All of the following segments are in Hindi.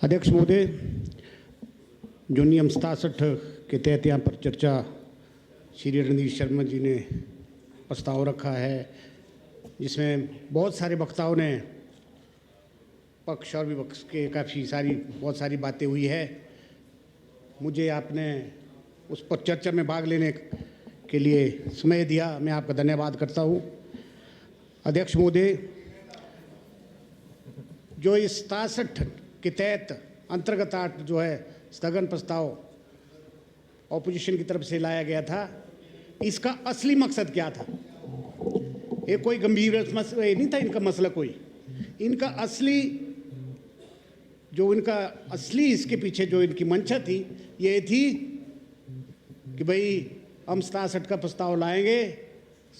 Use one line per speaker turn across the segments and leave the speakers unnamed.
अध्यक्ष महोदय, जो नियम 67 के तहत यहाँ पर चर्चा श्री रणधीर शर्मा जी ने प्रस्ताव रखा है, जिसमें बहुत सारे वक्ताओं ने पक्ष और विपक्ष के बहुत सारी बातें हुई है। मुझे आपने उस पर चर्चा में भाग लेने के लिए समय दिया, मैं आपका धन्यवाद करता हूँ। अध्यक्ष महोदय, जो इस 67 के तहत अंतर्गत 8 जो है स्थगन प्रस्ताव ऑपोजिशन की तरफ से लाया गया था, इसका असली मकसद क्या था? ये कोई गंभीर मसला नहीं था इनका मसला कोई। इनका असली इसके पीछे जो इनकी मंशा थी, ये थी कि भाई हम 67 का प्रस्ताव लाएंगे,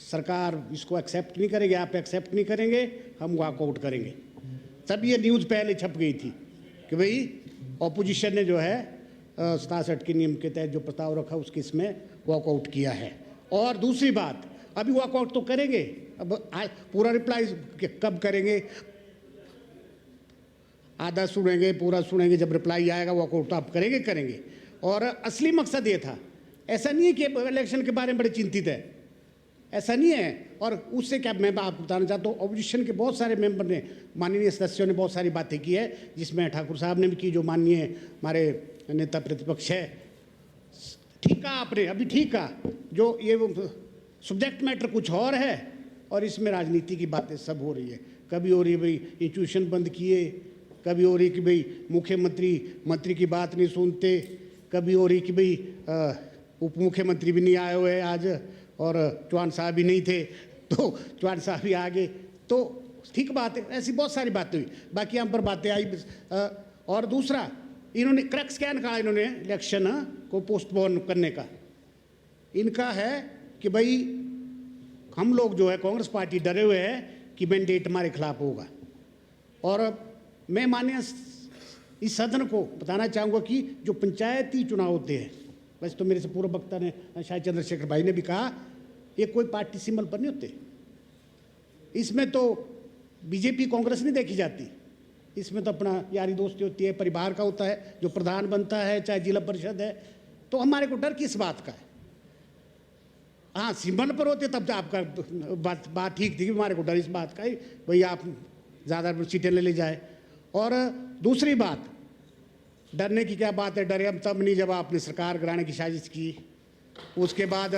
सरकार इसको एक्सेप्ट नहीं करेगी, आप एक्सेप्ट नहीं करेंगे, हम वॉकआउट करेंगे। तब ये न्यूज़ पहले छप गई थी कि भाई ऑपोजिशन ने जो है 67 के नियम के तहत जो प्रस्ताव रखा उसके इसमें वॉकआउट किया है। और दूसरी बात, अभी वॉकआउट तो करेंगे, अब पूरा रिप्लाई कब करेंगे? आधा सुनेंगे, पूरा सुनेंगे, जब रिप्लाई आएगा वॉकआउट तो आप करेंगे। और असली मकसद ये था, ऐसा नहीं है कि इलेक्शन के बारे में बड़े चिंतित है, ऐसा नहीं है। और उससे क्या मैं आपको बताना चाहता हूँ, ऑपोजिशन के बहुत सारे मेंबर ने, माननीय सदस्यों ने बहुत सारी बातें की है, जिसमें ठाकुर साहब ने भी की, जो माननीय हमारे नेता प्रतिपक्ष है। ठीक कहा आपने, अभी ठीक कहा, जो ये सब्जेक्ट मैटर कुछ और है और इसमें राजनीति की बातें सब हो रही है। कभी हो रही है भाई इंस्टीट्यूशन बंद किए, कभी हो रही है कि भाई मंत्री की बात नहीं सुनते, कभी हो रही कि भाई उप मुख्यमंत्री भी नहीं आए हुए आज और चौहान साहब भी नहीं थे, तो चौहान साहब भी आ गए, तो ठीक बात है। ऐसी बहुत सारी बातें हुई, बाकी हम पर बातें आई। और दूसरा, इन्होंने क्रक्स क्या निकाला, इन्होंने इलेक्शन को पोस्टपोन करने का। इनका है कि भाई हम लोग जो है कांग्रेस पार्टी डरे हुए हैं कि मैंडेट हमारे खिलाफ होगा। और मैं माननीय इस सदन को बताना चाहूँगा कि जो पंचायती चुनाव होते हैं, वैसे तो मेरे से पूर्व वक्ता ने शायद चंद्रशेखर भाई ने भी कहा, ये कोई पार्टी सिंबल पर नहीं होते। इसमें तो बीजेपी कांग्रेस नहीं देखी जाती, इसमें तो अपना यारी दोस्ती होती है, परिवार का होता है, जो प्रधान बनता है चाहे जिला परिषद है। तो हमारे को डर किस बात का है? हाँ, सिंबल पर होते तब तो आपका बात ठीक थी कि हमारे को डर इस बात का है भाई आप ज़्यादा सीटें ले जाए। और दूसरी बात, डरने की क्या बात है? डरे हम तब नहीं जब आपने सरकार गिराने की साजिश की। उसके बाद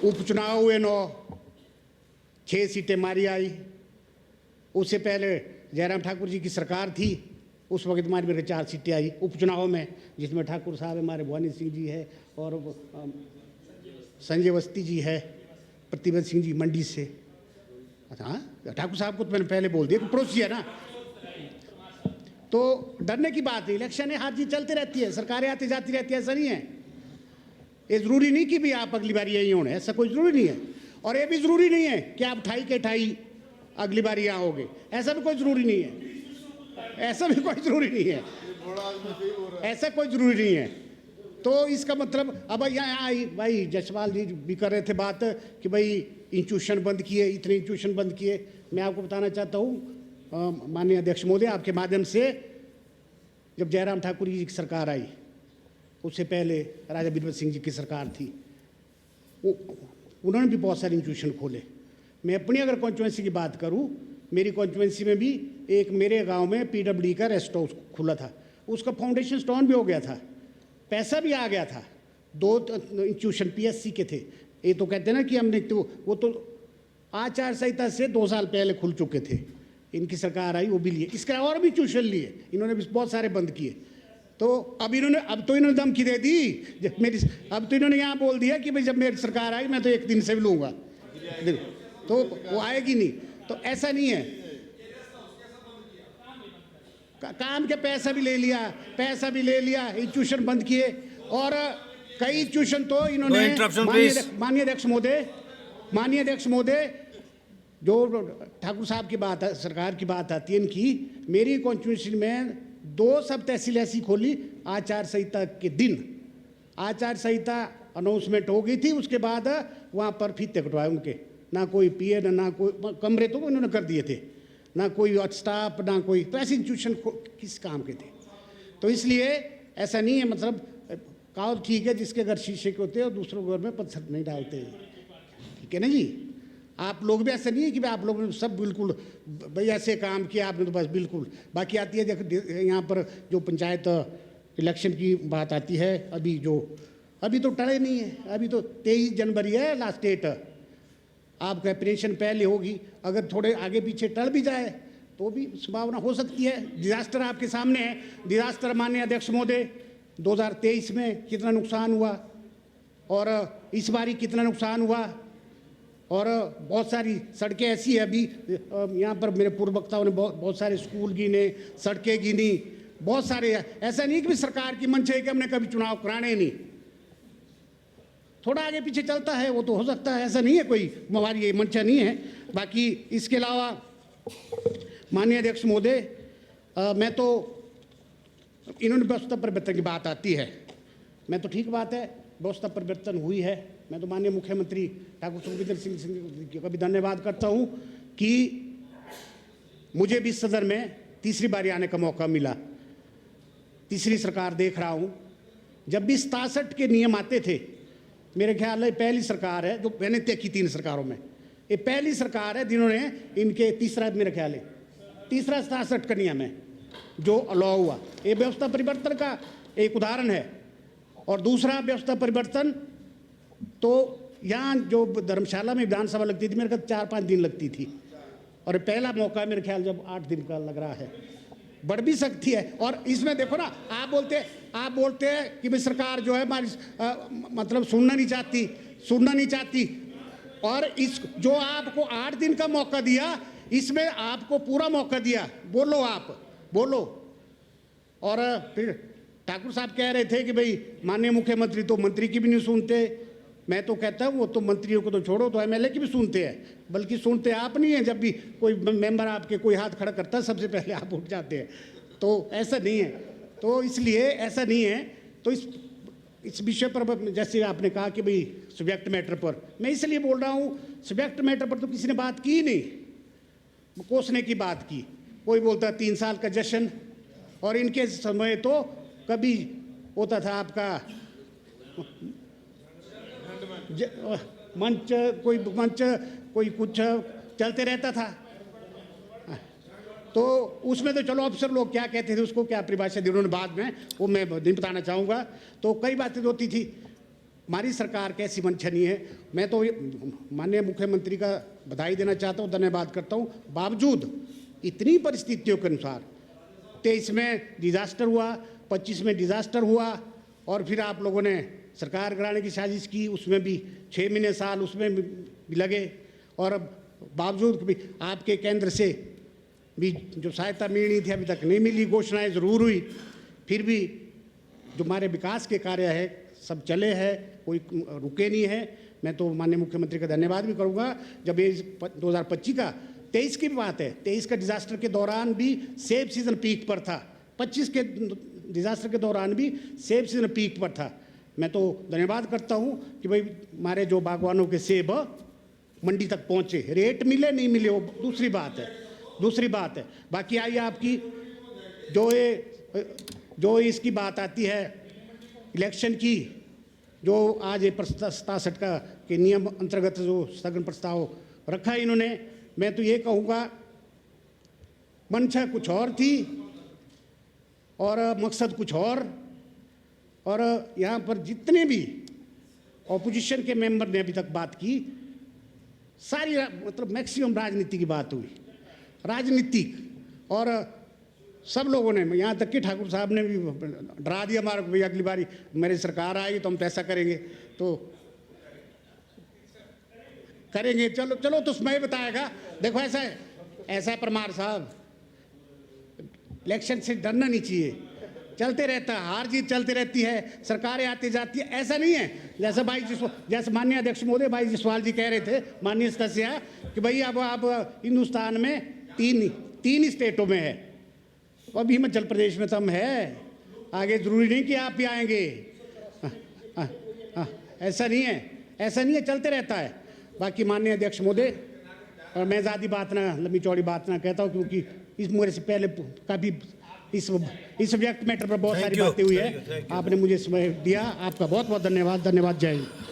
उपचुनाव हुए 6 सीटें मारी आई। उससे पहले जयराम ठाकुर जी की सरकार थी, उस वक्त हमारी मेरे 4 सीटें आई उपचुनाव में, जिसमें ठाकुर साहब हमारे भवानी सिंह जी है और संजय अवस्थी जी है, प्रतिभा सिंह जी मंडी से। अच्छा, ठाकुर साहब को तो मैंने पहले बोल दिया, पड़ोसी है ना। तो डरने की बात है, इलेक्शन है, हार जीत चलते रहती है, सरकारें आती जाती रहती है, ऐसा नहीं है। ये ज़रूरी नहीं कि भी आप अगली बार यहीं होने, ऐसा कोई ज़रूरी नहीं है। और ये भी ज़रूरी नहीं है कि आप 28 के 28 अगली बार यहाँ होगे, ऐसा भी कोई ज़रूरी नहीं है, ऐसा भी कोई ज़रूरी नहीं है, ऐसा कोई ज़रूरी नहीं है। तो इसका मतलब अब यहाँ आई भाई जसवाल जी भी कर रहे थे बात कि भाई इंस्टीट्यूशन बंद किए, इतने इंस्टीट्यूशन बंद किए। मैं आपको बताना चाहता हूँ माननीय अध्यक्ष महोदय, आपके माध्यम से, जब जयराम ठाकुर जी की सरकार आई, उससे पहले राजा बीरबल सिंह जी की सरकार थी, उन्होंने भी बहुत सारे इंस्टीट्यूशन खोले। मैं अपनी अगर कॉन्स्टिट्यूंसी की बात करूं, मेरी कॉन्स्टिट्यूंसी में भी एक मेरे गांव में PWD का रेस्ट हाउस खुला था, उसका फाउंडेशन स्टोन भी हो गया था, पैसा भी आ गया था। 2 इंस्टीट्यूशन PSC के थे। ये तो कहते हैं ना कि हमने तो वो तो आचार संहिता से 2 साल पहले खुल चुके थे, इनकी सरकार आई वो भी लिए, इसके और भी ट्यूशन लिए, इन्होंने भी बहुत सारे बंद किए। तो अब तो इन्होंने धमकी दे दी अब तो इन्होंने यहाँ बोल दिया कि भाई जब मेरी सरकार आई मैं तो 1 दिन से भी लूँगा, तो वो आएगी नहीं। तो ऐसा नहीं है, काम के पैसा भी ले लिया, इंस्टीट्यूशन बंद किए। और कई इंस्टीट्यूशन तो इन्होंने, माननीय अध्यक्ष महोदय, जो ठाकुर साहब की बात है, सरकार की बात आती है इनकी, मेरी कॉन्स्टिट्यूंसी में 2 सब तहसील ऐसी खोली आचार संहिता के दिन। आचार संहिता अनाउंसमेंट हो गई थी, उसके बाद वहाँ पर फीते कटवाए उनके, ना कोई पिए ना कोई, कमरे तो उन्होंने कर दिए थे। ना कोई स्टाफ, ना कोई, तो ऐसे इंस्टीट्यूशन किस काम के थे? तो इसलिए ऐसा नहीं है, मतलब कहावत ठीक है, जिसके घर शीशे के होते हैं और दूसरों के घर में पत्थर नहीं डालते, ठीक है ना जी? आप लोग भी ऐसा नहीं है कि भाई आप लोग ने सब बिल्कुल भाई ऐसे काम किया आपने तो बस बिल्कुल। बाकी आती है देखो यहाँ पर जो पंचायत इलेक्शन की बात आती है, अभी तो टले नहीं है, अभी तो 23 जनवरी है लास्ट डेट। आपका पेंशन पहले होगी, अगर थोड़े आगे पीछे टल भी जाए तो भी संभावना हो सकती है। डिजास्टर आपके सामने है, डिजास्टर माननीय अध्यक्ष महोदय 2023 में कितना नुकसान हुआ और इस बारी कितना नुकसान हुआ, और बहुत सारी सड़कें ऐसी है, अभी यहाँ पर मेरे पूर्व वक्ताओं ने बहुत सारे स्कूल गिने, सड़कें गिनी, बहुत सारे। ऐसा नहीं कि सरकार की मंशा है कि हमने कभी चुनाव कराने नहीं, थोड़ा आगे पीछे चलता है वो तो हो सकता है, ऐसा नहीं है कोई हमारी ये मंशा नहीं है। बाकी इसके अलावा माननीय अध्यक्ष महोदय, मैं तो इन्होंने व्यवस्था परिवर्तन की बात आती है, मैं तो ठीक बात है, व्यवस्था परिवर्तन हुई है। मैं तो माननीय मुख्यमंत्री ठाकुर सुखविंदर सिंह का भी धन्यवाद करता हूँ कि मुझे भी सदन में तीसरी बारी आने का मौका मिला, तीसरी सरकार देख रहा हूँ। जब भी 67 के नियम आते थे, मेरे ख्याल है पहली सरकार है जो मैंने तय की 3 सरकारों में, ये पहली सरकार है जिन्होंने इनके तीसरा, मेरे ख्याल है तीसरा 67 का नियम है जो अलाउ हुआ। ये व्यवस्था परिवर्तन का एक उदाहरण है। और दूसरा व्यवस्था परिवर्तन तो यहाँ जो धर्मशाला में विधानसभा लगती थी, मेरे ख्याल 4-5 दिन लगती थी, और पहला मौका है मेरे ख्याल जब 8 दिन का लग रहा है, बढ़ भी सकती है। और इसमें देखो ना, आप बोलते हैं कि भाई सरकार जो है हमारी मतलब सुनना नहीं चाहती, और इस जो आपको 8 दिन का मौका दिया, इसमें आपको पूरा मौका दिया, बोलो। और फिर ठाकुर साहब कह रहे थे कि भाई माननीय मुख्यमंत्री तो मंत्री की भी नहीं सुनते। मैं तो कहता हूँ वो तो मंत्रियों को तो छोड़ो, तो एमएलए की भी सुनते हैं, बल्कि सुनते आप नहीं हैं। जब भी कोई मेंबर आपके कोई हाथ खड़ा करता है, सबसे पहले आप उठ जाते हैं। तो ऐसा नहीं है, तो इसलिए ऐसा नहीं है। तो इस विषय पर जैसे आपने कहा कि भाई सब्जेक्ट मैटर पर, मैं इसलिए बोल रहा हूँ, सब्जेक्ट मैटर पर तो किसी ने बात की नहीं, कोसने की बात की। कोई बोलता 3 साल का जश्न, और इनके समय तो कभी होता था आपका मंच कोई कुछ चलते रहता था। तो उसमें तो चलो अफसर लोग क्या कहते थे, उसको क्या परिभाषा दी उन्होंने बाद में, वो मैं नहीं बताना चाहूँगा। तो कई बातें होती थी। हमारी सरकार कैसी मंशा नहीं है। मैं तो माननीय मुख्यमंत्री का बधाई देना चाहता हूँ, धन्यवाद करता हूँ। बावजूद इतनी परिस्थितियों के अनुसार 23 में डिजास्टर हुआ, 25 में डिजास्टर हुआ, और फिर आप लोगों ने सरकार गिराने की साजिश की, उसमें भी 6 महीने साल उसमें भी लगे, और बावजूद भी आपके केंद्र से भी जो सहायता मिलनी थी अभी तक नहीं मिली। घोषणाएं ज़रूर हुई, फिर भी जो हमारे विकास के कार्य है सब चले हैं, कोई रुके नहीं है। मैं तो माननीय मुख्यमंत्री का धन्यवाद भी करूँगा। जब ये 2025 का 23 की बात है, 23 का डिजास्टर के दौरान भी सेब सीजन पीक पर था, 25 के डिजास्टर के दौरान भी सेब सीजन पीक पर था। मैं तो धन्यवाद करता हूँ कि भाई हमारे जो बागवानों के सेब मंडी तक पहुँचे, रेट मिले नहीं मिले वो दूसरी बात है। बाकी आइए आपकी जो इसकी बात आती है इलेक्शन की, जो आज ये 67 का के नियम अंतर्गत जो स्थगन प्रस्ताव रखा है इन्होंने, मैं तो ये कहूँगा मंशा कुछ और थी और मकसद कुछ और यहाँ पर जितने भी ऑपोजिशन के मेंबर ने अभी तक बात की, सारी मतलब मैक्सिमम राजनीति की बात हुई, राजनीतिक। और सब लोगों ने, यहाँ तक कि ठाकुर साहब ने भी डरा दिया हमारे को, भाई अगली बारी मेरी सरकार आएगी तो हम पैसा करेंगे, तो करेंगे। चलो तो समय बताएगा। देखो ऐसा है परमार साहब, इलेक्शन से डरना नहीं चाहिए, चलते रहता है, हार जीत चलती रहती है, सरकारें आती जाती है। ऐसा नहीं है जैसे माननीय अध्यक्ष महोदय भाई जसवाल जी कह रहे थे, माननीय सदस्य, कि भाई अब हिंदुस्तान में तीन स्टेटों में है, अब हिमाचल प्रदेश में तो हम है, आगे जरूरी नहीं कि आप ही आएंगे। ऐसा नहीं है, चलते रहता है। बाकी माननीय अध्यक्ष महोदय, और मैं ज़्यादा बात ना लंबी चौड़ी बात ना कहता हूँ, क्योंकि इस मेरे से पहले काफ़ी इस सब्जेक्ट मैटर पर बहुत सारी बातें हुई है। आपने मुझे समय दिया, आपका बहुत बहुत धन्यवाद। धन्यवाद। जय हिंद।